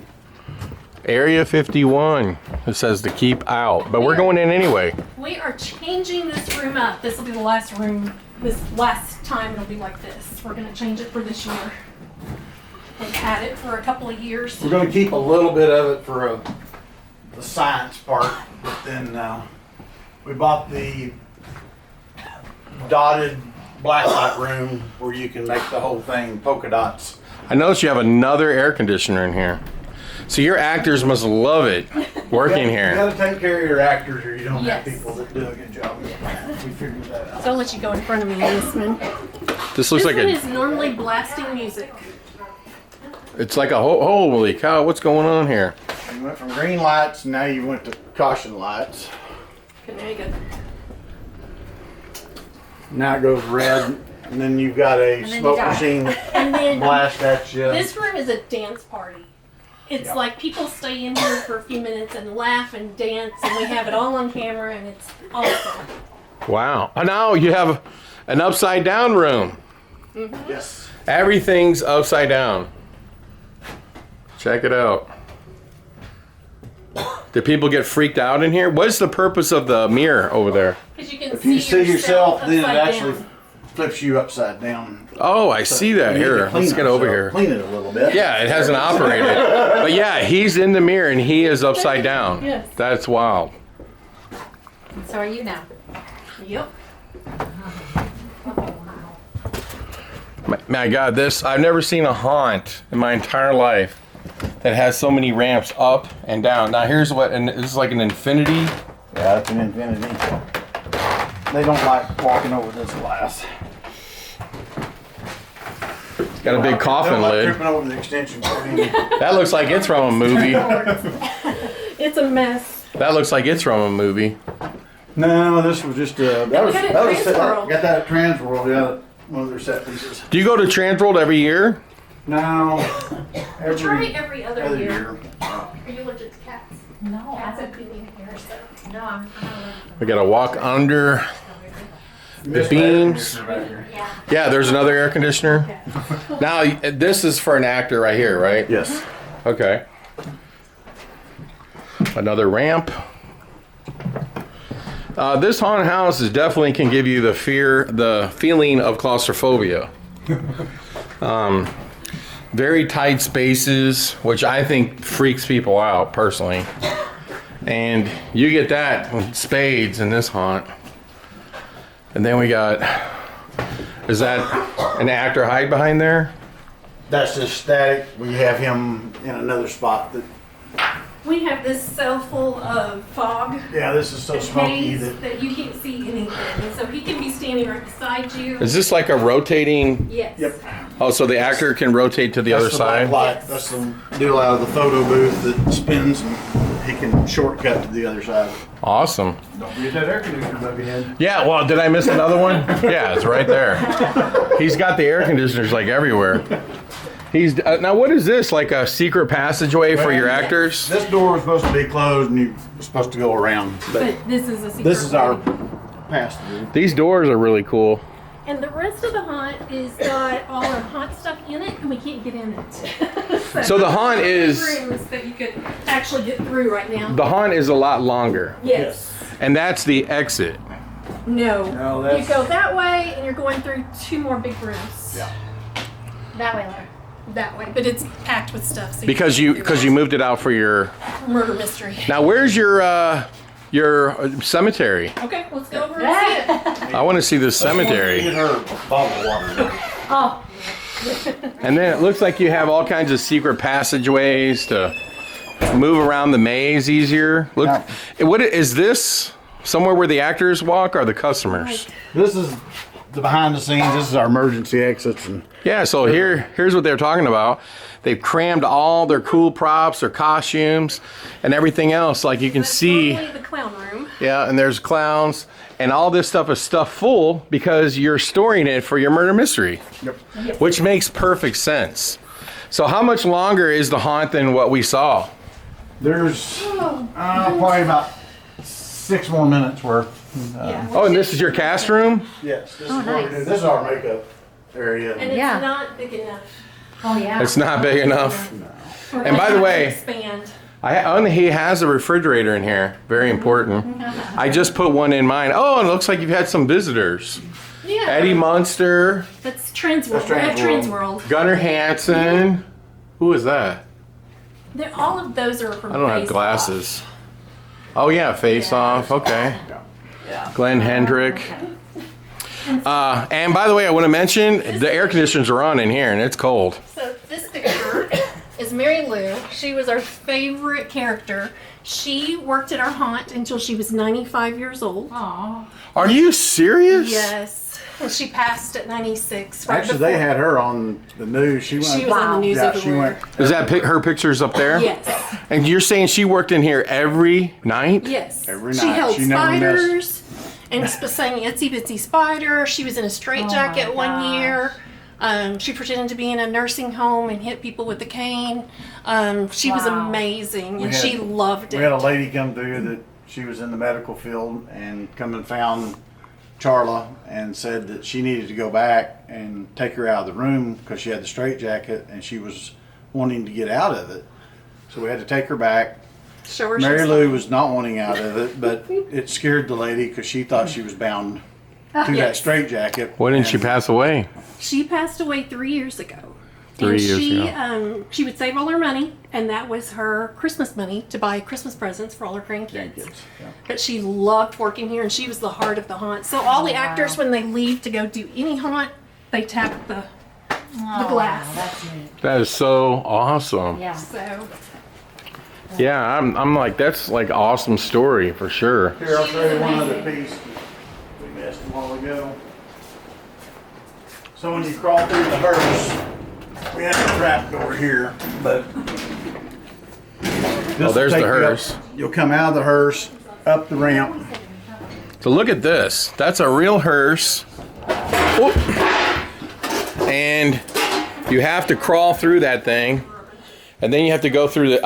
Area 51. It says to keep out, but we're going in anyway. We are changing this room up. This will be the last room. This last time it'll be like this. We're going to change it for this year. We've had it for a couple of years. We're going to keep a little bit of it for the science part, but then we bought the dotted blacklight room where you can make the whole thing polka dots. I noticed you have another air conditioner in here. So your actors must love it working You here. got to take care of your actors or you don't Yes. have people that do a good job. We figured that out. So I'll let you go in front of me, Listeman. This looks This like one a, is normally blasting music. it's like a, holy cow, what's going on here? You went from green lights, now you went to caution lights. Okay, there you go. Now it goes red, and then you've got a then smoke you die. machine that And then blasts at you. this room is a dance party. It's like people stay in here for a few minutes and laugh and dance, and we have it all on camera, and it's awesome. Wow. And now you have an upside down room. Yes. Everything's upside down. Check it out. Did people get freaked out in here? What's the purpose of the mirror over there? Because you can If you see yourself, then it upside actually down. flips you upside down. Oh, I see that. We need to Here, clean let's get over ourselves, here. Clean it a little bit. Yeah, it hasn't operated. But yeah, he's in the mirror and he is upside down. Yes. That's wild. So are you now? Yep. My God, I've never seen a haunt in my entire life that has so many ramps up and down. Now here's what, and this is like an infinity. Yeah, it's an infinity. They don't like walking over this glass. Got a big coffin They don't like lid. tripping over the extension cord. That looks like it's from a movie. It's a mess. That looks like it's from a movie. No, this was just that was got it at that was Transworld. got that at Transworld. Yeah, one of their set pieces. Do you go to Transworld every year? No, Try every other year. year. Are you allergic to cats? No, Cats have been in here, so. no, I'm We gotta walk under the beams. Yeah, there's another air conditioner. Now, this is for an actor right here, right? Yes. Okay. Another ramp. This haunted house is definitely can give you the feeling of claustrophobia. Very tight spaces, which I think freaks people out personally. And you get that with spades in this haunt. And then we got, is that an actor hide behind there? That's just static. We have him in another spot. That We have this cell full of fog. yeah, this is so smoky Haze that that you can't see anything. And so he can be standing right beside you. Is this like a rotating, Yes. Yep. oh, so the actor can rotate to the other that's the side? light. That's the deal out of the photo booth that spins, and he can shortcut to the other side. Awesome. Don't forget that air conditioner above your head. Yeah, well, did I miss another one? Yeah, it's right there. He's got the air conditioners like everywhere. He's now. What is this? Like a secret passageway for your actors? This door was supposed to be closed, and you were supposed to go around. But this is a secret. This is our way. pass through. These doors are really cool. And the rest of the haunt is got all our haunt stuff in it, and we can't get in it. So the haunt is rooms that you could actually get through right now. the haunt is a lot longer, Yes. and that's the exit. No. No, You that's go that way, and you're going through two more big rooms. yeah. that way, Laura. That way, but it's packed with stuff. So Because you moved it out for your. murder mystery. Now where's your cemetery? Okay, let's go over and see it. I want to see this cemetery. Get her bottled water. Oh, And then it looks like you have all kinds of secret passageways to move around the maze easier. Look, what is this? Somewhere where the actors walk or the customers? This is the behind the scenes. This is our emergency exits, and Yeah, so here's what they're talking about. They've crammed all their cool props, their costumes, and everything else. Like you can see, Normally the clown room. yeah, and there's clowns, and all this stuff is stuffed full because you're storing it for your murder mystery, which makes perfect sense. So how much longer is the haunt than what we saw? there's probably about 6 more minutes worth. Oh, and this is your cast room? Yes, this Oh, is what we nice. do. This is our makeup area. And it's Yeah. not big enough. Oh yeah. It's not big enough. We're And by the gonna way- expand. He has a refrigerator in here. Very important. I just put one in mine. Oh, and it looks like you've had some visitors. Yeah. Eddie Munster, That's Transworld. That's We're at Transworld. Transworld. Gunnar Hansen. Who is that? All of those are from I don't have Face glasses. Oh yeah, Face Yeah. Off. Okay. Glenn Hendrick. And by the way, I want to mention the air conditioners are on in here, and it's cold. Off. So this picture is Mary Lou. She was our favorite character. She worked at our haunt until she was 95 years old. Aw. Are you serious? Yes. And she passed at 96. Right Actually, they before- had her on the news. She went. She was on the news Yeah, she everywhere. went. Is that her pictures up there? Yes. And you're saying she worked in here every night? Yes. Every She night. held She never missed. spiders and sang Itsy Bitsy Spider. She was in a straitjacket my one gosh. year. She pretended to be in a nursing home and hit people with a cane. She was Wow. amazing, We and had- she loved it. We had a lady come through that she was in the medical field and come and found Charla and said that she needed to go back and take her out of the room because she had the straitjacket and she was wanting to get out of it. So we had to take her back. Show her Mary some Lou stuff. was not wanting out of it, but it scared the lady because she thought she was bound to that Yes. straitjacket. When did she And pass away? She passed away 3 years ago. 3 and years she, ago. She would save all her money, and that was her Christmas money to buy Christmas presents for all her grandkids. Yeah. But she loved working here, and she was the heart of the haunt. So all the actors, when they leave to go do any haunt, they tap the glass. That's neat. That is so awesome. Yeah. So Yeah, I'm like, that's like awesome story for sure. Here, I'll She show you was one other amazing. piece we missed a while ago. So when you crawl through the hearse, we had a trap door here, but. Oh, there's the hearse. You'll come out of the hearse, up the ramp. So look at this. That's a real hearse. Oop. And you have to crawl through that thing. And then you have to go through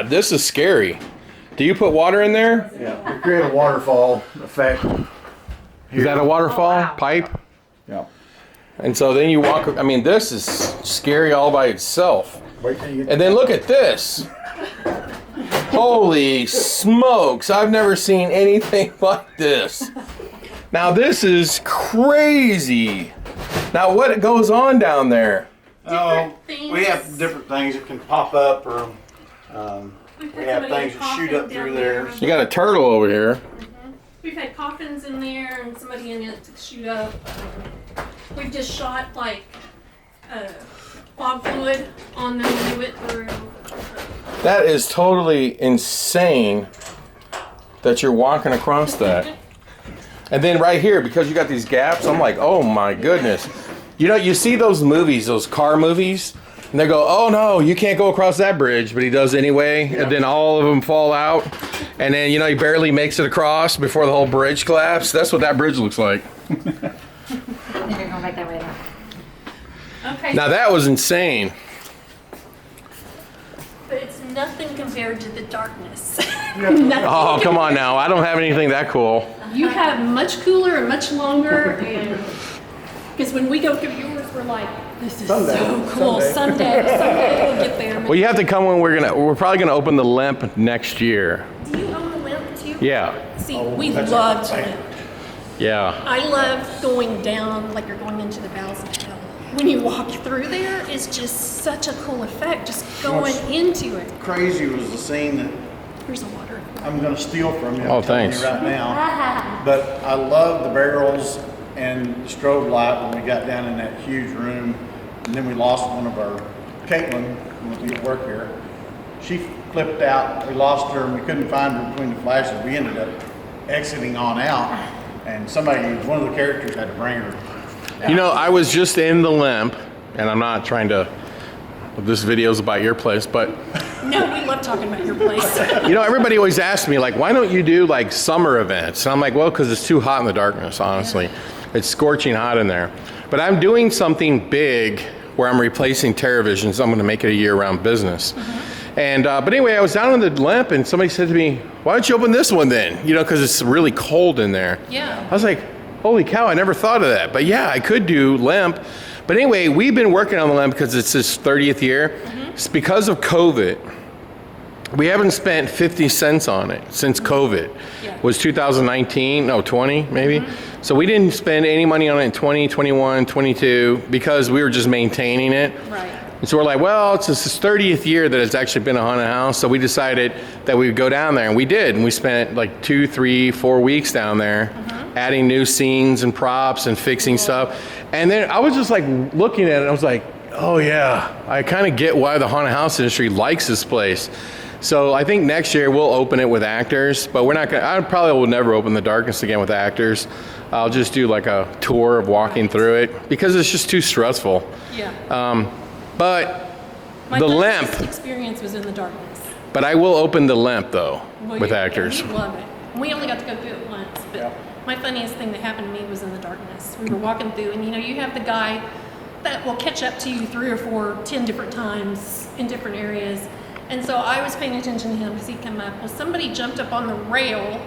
this is scary. Do you put water in there? Yeah. We create a waterfall effect. Is that a waterfall wow. pipe? Yeah. And so then you walk, I mean, this is scary all by itself. Wait till you get. And then look at this. Holy smokes, I've never seen anything like this. Now this is crazy. Now what goes on down there? Oh, things. we have different things that can pop up, or we have things that shoot up through there. You got a turtle over here. we've had coffins in there, and somebody in it to shoot up. We've just shot like fog fluid on them and do it through. That is totally insane that you're walking across that. And then right here, because you got these gaps, I'm like, oh my goodness. You know, you see those movies, those car movies, and they go, oh no, you can't go across that bridge, but he does anyway, and then all of them fall out, and then, you know, he barely makes it across before the whole bridge collapses. That's what that bridge looks like. I think you're going back that way now. Okay. Now that was insane. But it's nothing compared to the darkness. Oh, come on now. I don't have anything that cool. You have much cooler and much longer, and because when we go through yours, we're like, this is Someday. so cool. Someday we'll get there. Well, you have to come when we're probably gonna open the Limp next year. Do you own the limp too? Yeah, See, we that's loved right. limp. yeah. I love going down like you're going into the bowels of hell. When you walk through there, it's just such a cool effect. Just going into it. Crazy was the scene that Here's the water. I'm going to steal from you. Oh, I'm telling thanks. you right now. But I love the barrels and the strobe light when we got down in that huge room, and then we lost one of our Caitlin when we work here. She flipped out. We lost her, and we couldn't find her between the flashes. We ended up exiting on out, and one of the characters had to bring her. You know, I was just in the Limp, and I'm not trying to. This video's about your place, but No, we love talking about your place. you know, everybody always asks me like, why don't you do like summer events? And I'm like, well, because it's too hot in the darkness. Honestly, it's scorching hot in there. But I'm doing something big where I'm replacing TerraVisions. I'm going to make it a year-round business. And but anyway, I was down on the limp, and somebody said to me, "Why don't you open this one then?" You know, because it's really cold in there. Yeah. I was like, "Holy cow! I never thought of that." But yeah, I could do limp. But anyway, we've been working on the limp because it's this 30th year. It's because of COVID. We haven't spent 50 cents on it since COVID. Yeah. It was 2019, no, 20 maybe. So we didn't spend any money on it in 20, 21, 22 because we were just maintaining it. Right. And so we're like, well, it's this 30th year that it's actually been a haunted house. So we decided that we would go down there, and we did. And we spent like 2, 3, 4 weeks down there adding new scenes and props and fixing stuff. And then I was just like looking at it, I was like, oh yeah, I kind of get why the haunted house industry likes this place. So I think next year we'll open it with actors, but we're not gonna, I probably will never open the darkness again with actors. I'll just do like a tour of walking through it because it's just too stressful. Yeah. But My the funniest limp, experience was in the darkness. but I will open the limp though Well, with you- actors. We love it. We only got to go through it once, but my funniest thing that happened to me was in the darkness. We were walking through, and you have the guy that will catch up to you 3 or 4, 10 different times in different areas. And so I was paying attention to him because he'd come up. Well, somebody jumped up on the rail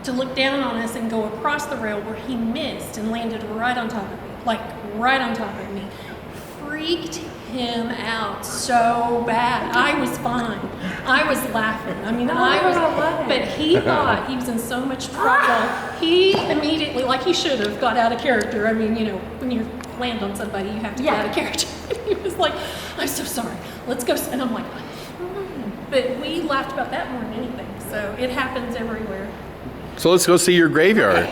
to look down on us and go across the rail where he missed and landed right on top of me, like right on top of me. Freaked him out so bad. I was fine. I was laughing. I mean, but he thought he was in so much trouble. He immediately, like he should have, got out of character. I mean, when you land on somebody, you have to get out of character. He was like, I'm so sorry. Let's go. And I'm like, but we laughed about that more than anything. So it happens everywhere. So let's go see your graveyard.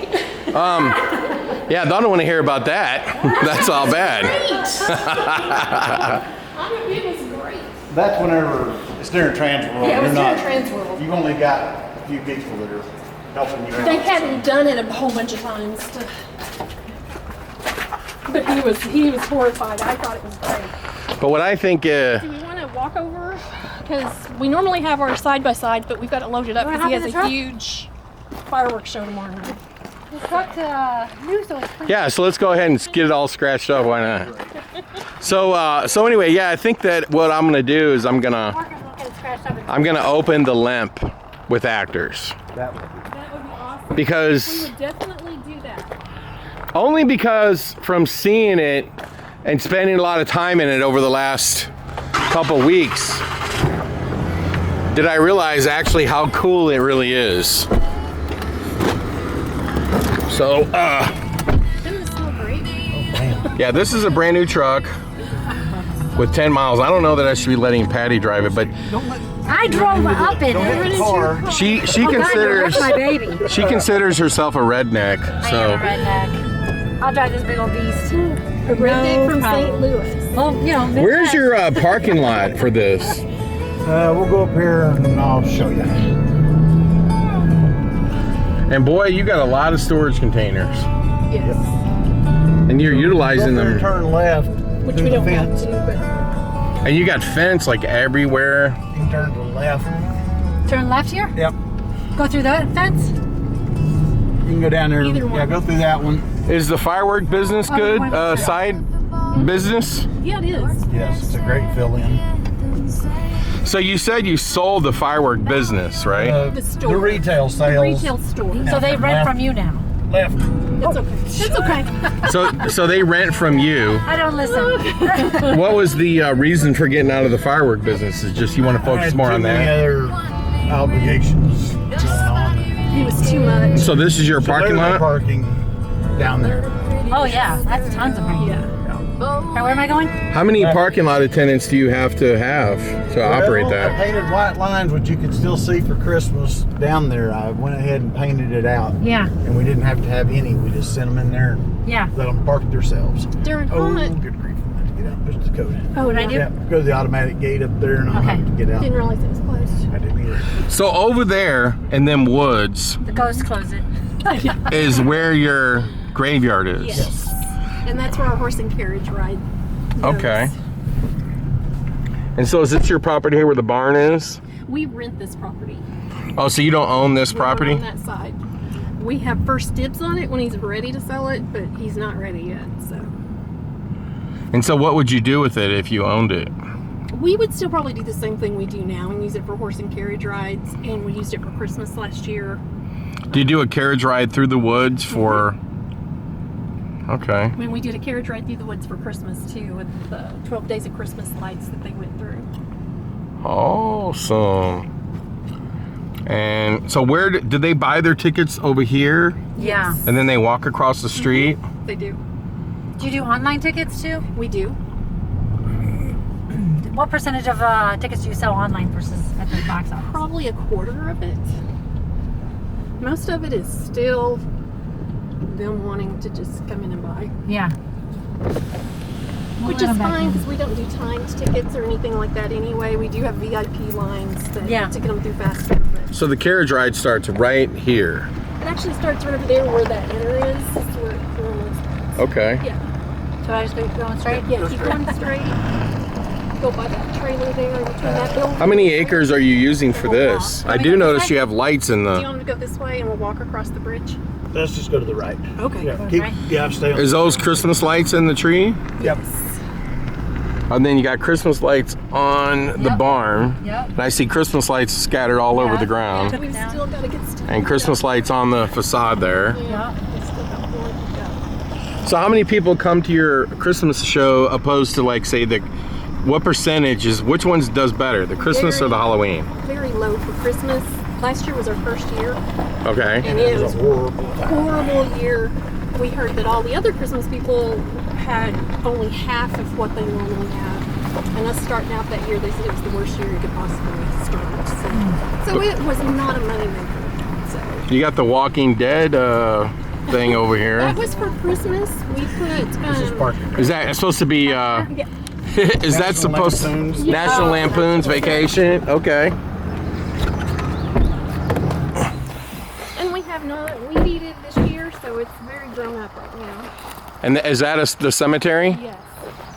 Yeah, I don't want to hear about that. That's all bad. It was great. That's whenever it's during Transworld. Yeah, it was You're during Transworld. You've only got a few people that are helping you out. They hadn't done it a whole bunch of times. But he was horrified. I thought it was great. But what I think, Do we want to walk over? Because we normally have our side by side, but we've got it loaded up You wanna because he hop has in the a truck? huge fireworks show tomorrow night. The truck knew so it's clean. yeah, so let's go ahead and get it all scratched up. Why not? So anyway, yeah, I think that what I'm gonna do is I'm gonna Marcus will get it scratched up and- open the limp with actors That would be That would be awesome. We because would definitely do that. only because from seeing it and spending a lot of time in it over the last couple weeks did I realize actually how cool it really is. So, Doesn't it smell great? yeah, this is a brand new truck with 10 miles. I don't know that I should be letting Patty drive it, but I drove up in it. car. she Oh, God, you considers wrecked my baby. she considers herself a redneck. I am a So redneck. I'll drive this big old beast. A redneck from St. Louis. Well, where's your parking lot for this? We'll go up here and I'll show you. And boy, you got a lot of storage containers, Yes. and you're utilizing Go up there and them. turn left. Which through we the don't have fence. to, but And you got fence like everywhere. You can turn to the left. Turn left here? Yep. Go through that fence? You can go down there. Either Yeah, one. go through that one. Is the firework business good? Side business? yeah, it is. Yes, it's a great fill-in. So you said you sold the firework business, right? The store. The retail sales. Retail store. So they rent from you now. Left. It's okay. It's okay. So they rent from you. I don't listen. What was the reason for getting out of the firework business? Is just you want to I focus had more too on many that? other obligations going on. It was too much. So this is your So parking there's no lot? parking down there. Oh yeah, that's tons of money. Yeah. Okay, where am I going? How many parking lot attendants do you have to operate Well, I that? painted white lines, which you could still see for Christmas down there. I went ahead and painted it out. Yeah, And we didn't have to have any. We just sent them in there and yeah. let them park themselves. During Oh, Haunt, good grief. I have to get out. There's the code. oh, What I do? Yeah, go to the automatic gate up there and I'll Okay. have to get out. didn't realize it was closed. I didn't either. So over there in them woods The ghost closed it. is where your graveyard is. Yes. And that's where our horse and carriage ride goes. Okay. And so is this your property here where the barn is? We rent this property. Oh, so you don't own this We're property? on that side. We have first dibs on it when he's ready to sell it, but he's not ready yet. So And so what would you do with it if you owned it? We would still probably do the same thing we do now and use it for horse and carriage rides, and we used it for Christmas last year. Do you do a carriage ride through the woods for? Okay. I mean, we did a carriage ride through the woods for Christmas too, with the 12 days of Christmas lights that they went through. Awesome. And so where did they buy their tickets over here? Yeah. And then they walk across the street? They do. Do you do online tickets too? We do. What percentage of tickets do you sell online versus at the box office? Probably a quarter of it. Most of it is still them wanting to just come in and buy. Yeah. Which is fine because we don't do timed tickets or anything like that anyway. We do have VIP lines that to get them through faster. But So the carriage ride starts right here. it actually starts right over there where that enter is. This is where it normally starts. Okay. Yeah. So I just keep going straight? Yeah, keep going straight. Go by that trailer there in between that building. How many acres are you using for this? I do notice you have lights in Do you the... want me to go this way and we'll walk across the bridge? Let's just go to the right. Okay. Yeah, stay on. Is those Christmas lights in the tree? Yep. And then you got Christmas lights on the barn. Yep. And I see Christmas lights scattered all over the ground. We've still got to get started. And Christmas lights on the facade there. Yeah. We've still got more to go. So how many people come to your Christmas show opposed to like say what percentage is, which ones does better, the Christmas or the Halloween? Very low for Christmas. Last year was our first year, Okay. and it was a horrible year. We heard that all the other Christmas people had only half of what they normally have. And us starting out that year, they said it was the worst year you could possibly start. So it was not a moneymaker. So You got the Walking Dead thing over here. that was for Christmas. We put Is that supposed to be is that supposed to Lampoon's. National Lampoon's Vacation? Okay. and we have not weed eated this year, so it's very grown up right now. And is that the cemetery? Yes.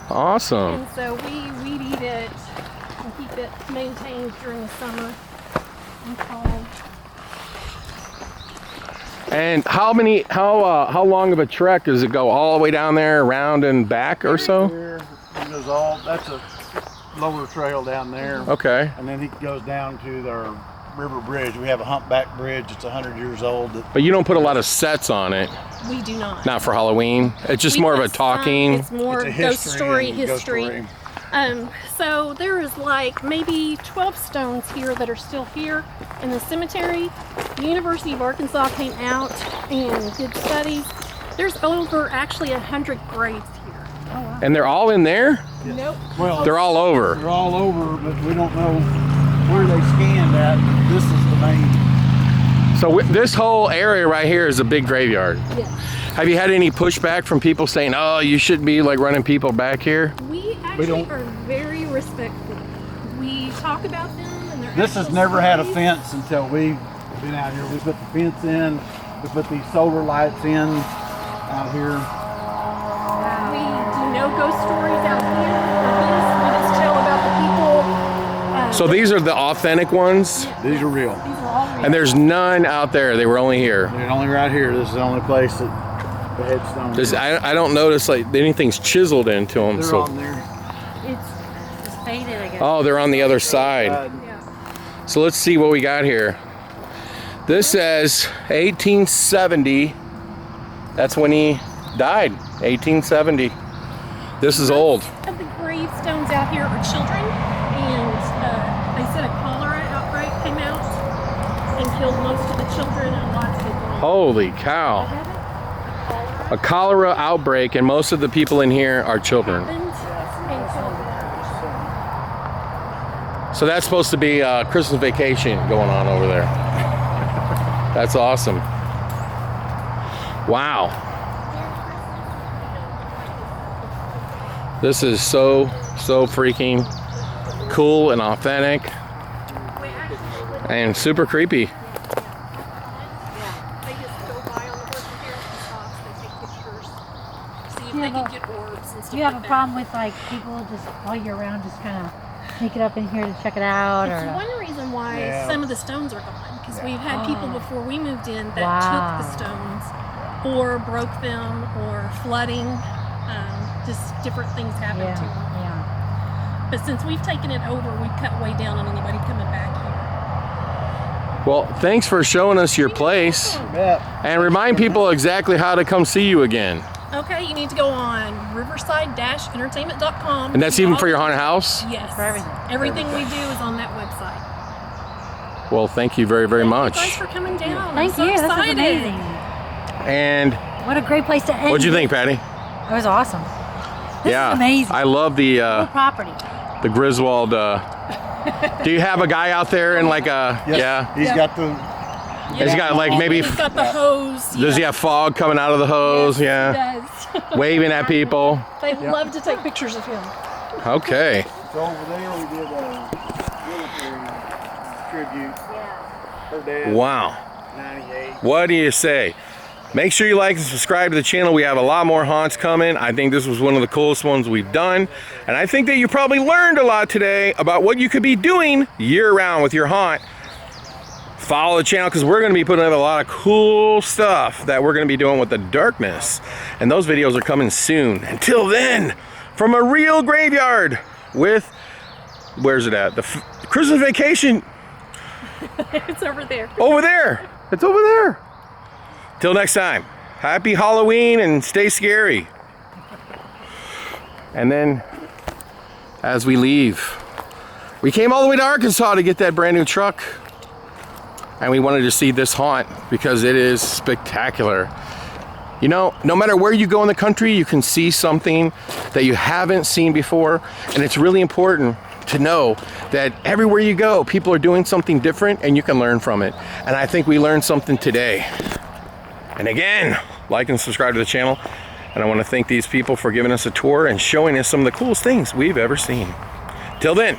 Awesome. And so we weed eat it and keep it maintained during the summer and fall. And how long of a trek does it go all the way down there, around and back or so? Here, it goes that's a lower trail down there. Okay. And then it goes down to the river bridge. We have a humpback bridge. It's 100 years old. But you don't put a lot of sets on it, We do not. not for Halloween. It's just We more of a put some- talking. It's more It's a ghost history story and ghost history. story. So there is like maybe 12 stones here that are still here in the cemetery. The University of Arkansas came out and did studies. There's over actually 100 graves here. And they're all in there? Nope. Well, They're all over. they're all over, but we don't know where they scanned at. This is the main. So this whole area right here is a big graveyard. Yes. Have you had any pushback from people saying, oh, you shouldn't be like running people back here? We actually don't- are very respectful. We talk about them and their This has actual never had a stories. fence until we've been out here. We put the fence in. We put these solar lights in out here. We do no ghost stories out here. We just tell about the people. So these are the authentic ones? These are real. These are all real. And there's none out there. They were only here. They're only right here. This is the only place that the headstones. I don't notice like anything's chiseled into them. They're So on there. It's faded, I guess. oh, they're on the other side. Yeah. So let's see what we got here. This says 1870. That's when he died. 1870. This is old. Of the gravestones out here are children, and they said a cholera outbreak came out and killed most of the children, and lots of people. Holy cow. A cholera outbreak, and most of the people in here are children. So that's supposed to be a Christmas vacation going on over there. That's awesome. Wow. This is so freaking cool and authentic and super creepy. They just go by on the horse and carriage stops. They take pictures, see if they can get orbs and stuff. Do you have like a problem with like people just all year round just kind of sneak it up in here to check it out? It's Or one reason why Yeah. some of the stones are gone, because we've had people before we moved in that Wow. took the stones or broke them or flooding, just different things happened to them. yeah. But since we've taken it over, we've cut way down on anybody coming back here. Well, thanks for showing us your place. Yeah. And remind people exactly how to come see you again. Okay, you need to go on riverside-entertainment.com. And that's even for your haunted house? Yes. For everything. Everything we do is on that website. Well, thank you very, very much. Thank you guys for coming down. Thank I'm so you. This was excited. amazing. And What a great place to end. what'd you think, Patty? It was awesome. This is amazing. I love the Whole property. Griswold. Do you have a guy out there in like a Yes, yeah? He's got the. He's got like maybe. He's got the hose. Does he have fog coming out of the hose? Yes, Yeah. He does. Waving at people. They love to take pictures of him. Okay. So over there we did a military tribute. Her dad. Wow. 98. What do you say? Make sure you like and subscribe to the channel. We have a lot more haunts coming. I think this was one of the coolest ones we've done. And I think that you probably learned a lot today about what you could be doing year-round with your haunt. Follow the channel because we're going to be putting up a lot of cool stuff that we're going to be doing with the darkness. And those videos are coming soon. Until then, from a real graveyard with, where's it at? The Christmas Vacation. It's over there. Over there. It's over there. Till next time, happy Halloween and stay scary. And then, as we leave, we came all the way to Arkansas to get that brand new truck. And we wanted to see this haunt because it is spectacular. You know, no matter where you go in the country, you can see something that you haven't seen before. And it's really important to know that everywhere you go, people are doing something different and you can learn from it. And I think we learned something today. And again, like and subscribe to the channel. And I want to thank these people for giving us a tour and showing us some of the coolest things we've ever seen. Till then.